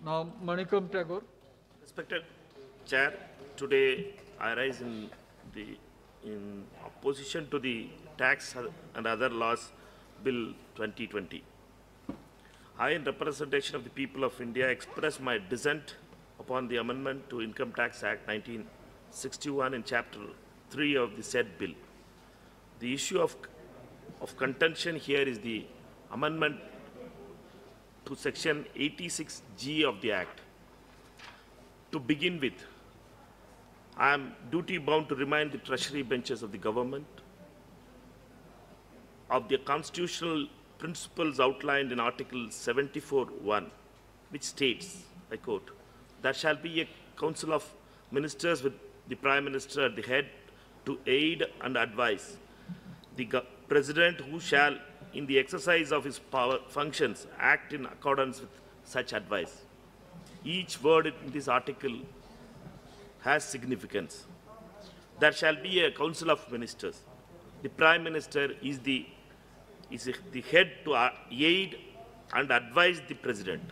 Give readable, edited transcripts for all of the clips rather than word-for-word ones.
Now, Manikam Tagore. Respected Chair, today I rise in opposition to the Tax and Other Laws Bill 2020. I, in representation of the people of India, express my dissent upon the amendment to Income Tax Act 1961 in Chapter 3 of the said bill. The issue of contention here is the amendment to Section 86G of the Act. To begin with, I am duty-bound to remind the Treasury benches of the government of the constitutional principles outlined in Article 74(1), which states, I quote, "There shall be a council of ministers with the Prime Minister at the head to aid and advise the President, who shall, in the exercise of his power functions, act in accordance with such advice." Each word in this article has significance. There shall be a council of ministers. The Prime Minister is the head to aid and advise the President,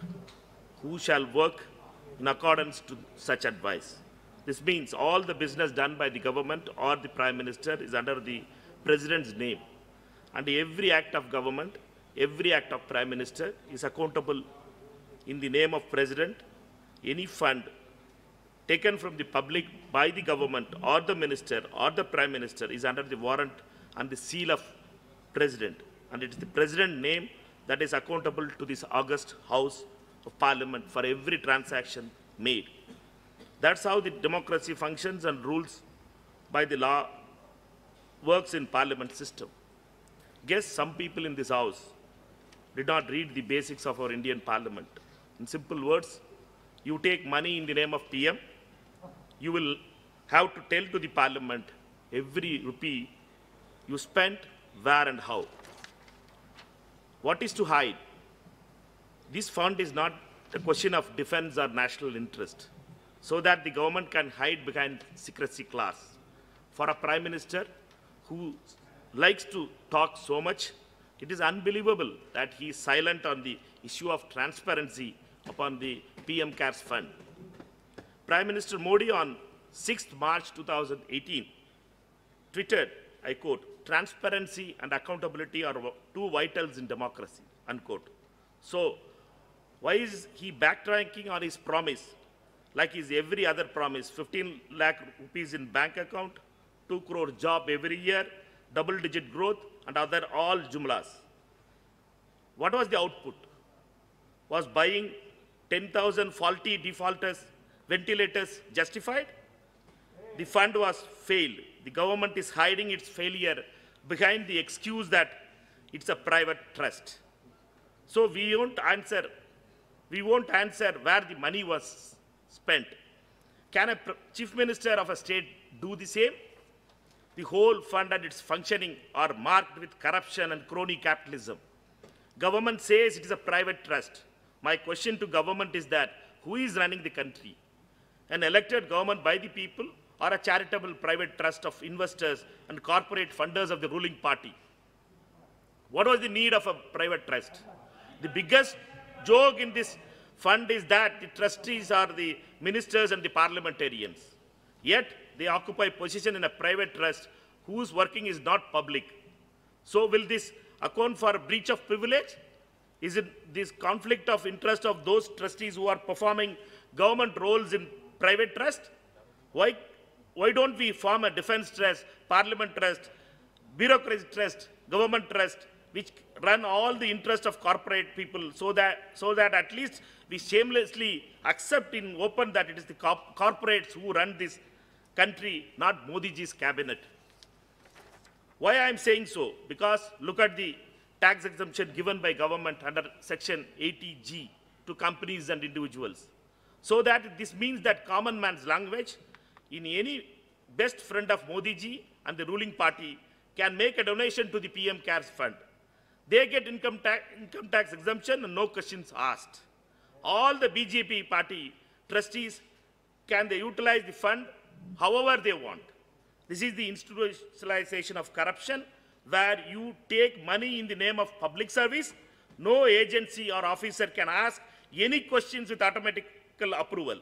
who shall work in accordance to such advice. This means all the business done by the government or the Prime Minister is under the President's name. And every act of government, every act of Prime Minister is accountable in the name of President. Any fund taken from the public by the government or the minister or the Prime Minister is under the warrant and the seal of President. And it is the President's name that is accountable to this august House of Parliament for every transaction made. That's how the democracy functions and rules by the law works in Parliament system. Guess some people in this House did not read the basics of our Indian Parliament. In simple words, you take money in the name of PM, you will have to tell to the Parliament every rupee you spent, where and how. What is to hide? This fund is not a question of defense or national interest, so that the government can hide behind secrecy clause. For a Prime Minister who likes to talk so much, it is unbelievable that he is silent on the issue of transparency upon the PM CARES Fund. Prime Minister Modi on 6th March 2018 tweeted, I quote, "Transparency and accountability are two vitals in democracy," unquote. So, why is he backtracking on his promise, like his every other promise? 15 lakh rupees in bank account, 2 crore job every year, double-digit growth, and other all jumlas. What was the output? Was buying 10,000 faulty defaulters ventilators justified? The fund was failed. The government is hiding its failure behind the excuse that it's a private trust. So we won't answer where the money was spent. Can a chief minister of a state do the same? The whole fund and its functioning are marked with corruption and crony capitalism. Government says it is a private trust. My question to government is that, who is running the country? An elected government by the people, or a charitable private trust of investors and corporate funders of the ruling party? What was the need of a private trust? The biggest joke in this fund is that the trustees are the ministers and the parliamentarians. Yet, they occupy position in a private trust whose working is not public. So will this account for a breach of privilege? Is it this conflict of interest of those trustees who are performing government roles in private trust? Why don't we form a defense trust, parliament trust, bureaucracy trust, government trust, which run all the interests of corporate people, so that at least we shamelessly accept in open that it is the corporates who run this country, not Modi ji's cabinet. Why I am saying so? Because look at the tax exemption given by government under Section 80G to companies and individuals. So that this means that common man's language, in any best friend of Modi ji and the ruling party, can make a donation to the PM CARES Fund. They get income tax exemption and no questions asked. All the BJP party trustees, can they utilize the fund however they want? This is the institutionalization of corruption, where you take money in the name of public service. No agency or officer can ask, any questions with automatic approval.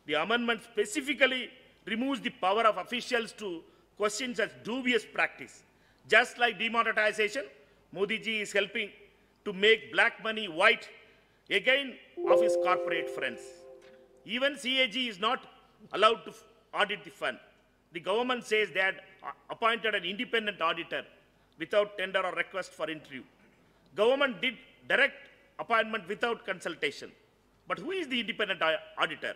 The amendment specifically removes the power of officials to question such dubious practice. Just like demonetization, Modi ji is helping to make black money white again of his corporate friends. Even CAG is not allowed to audit the fund. The government says they had appointed an independent auditor without tender or request for interview. Government did direct appointment without consultation. But who is the independent auditor?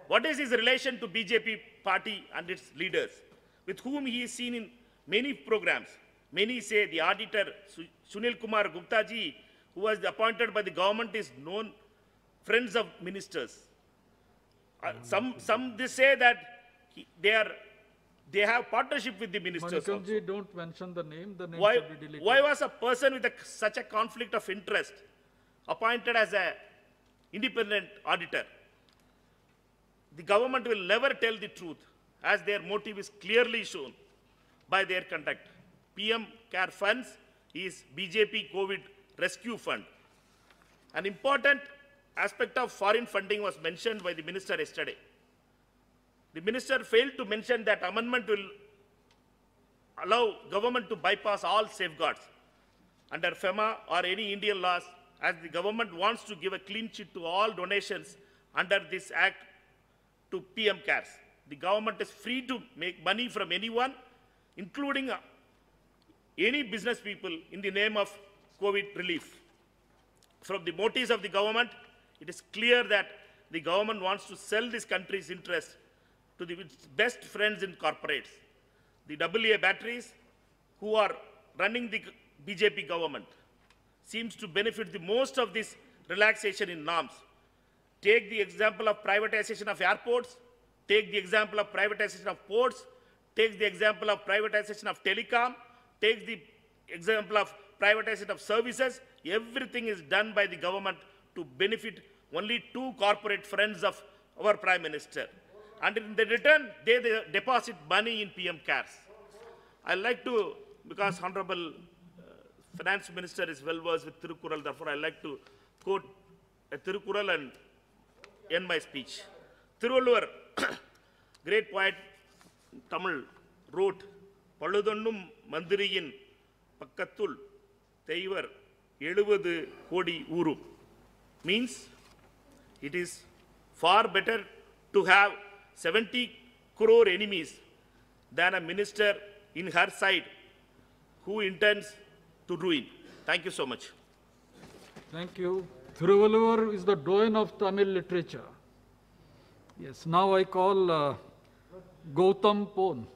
What is his relation to BJP party and its leaders, with whom he is seen in many programs? Many say the auditor, Sunil Kumar Gupta ji, who was appointed by the government, is known friends of ministers. Some they say that they have partnership with the ministers. Manikanji, don't mention the name. The name Why should be deleted. was a person with such a conflict of interest appointed as an independent auditor? The government will never tell the truth, as their motive is clearly shown by their conduct. PM Care Funds is BJP COVID Rescue Fund. An important aspect of foreign funding was mentioned by the minister yesterday. The minister failed to mention that amendment will allow government to bypass all safeguards under FEMA or any Indian laws, as the government wants to give a clean sheet to all donations under this act to PM Cares. The government is free to make money from anyone, including any business people, in the name of COVID relief. From the motives of the government, it is clear that the government wants to sell this country's interest to its best friends in corporates, the AA batteries, who are running the BJP government, seems to benefit the most of this relaxation in norms. Take the example of privatization of airports, take the example of privatization of ports, take the example of privatization of telecom, take the example of privatization of services. Everything is done by the government to benefit only two corporate friends of our Prime Minister. And in the return, they deposit money in PM Cares. I'd like to, because Honorable Finance Minister is well versed with Thirukural, therefore I'd like to quote a Thirukural and end my speech. Thiruvalluvar, great poet, Tamil, wrote, Paludannum Mandiriyin Pakkathul Theivar 70 Kodi Uru. Means it is far better to have 70 crore enemies than a minister in her side who intends to ruin. Thank you so much. Thank you. Thiruvalluvar is the doyen of Tamil literature. Yes, now I call Gautam Pon.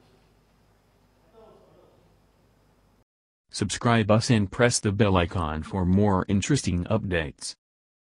Subscribe us and press the bell icon for more interesting updates.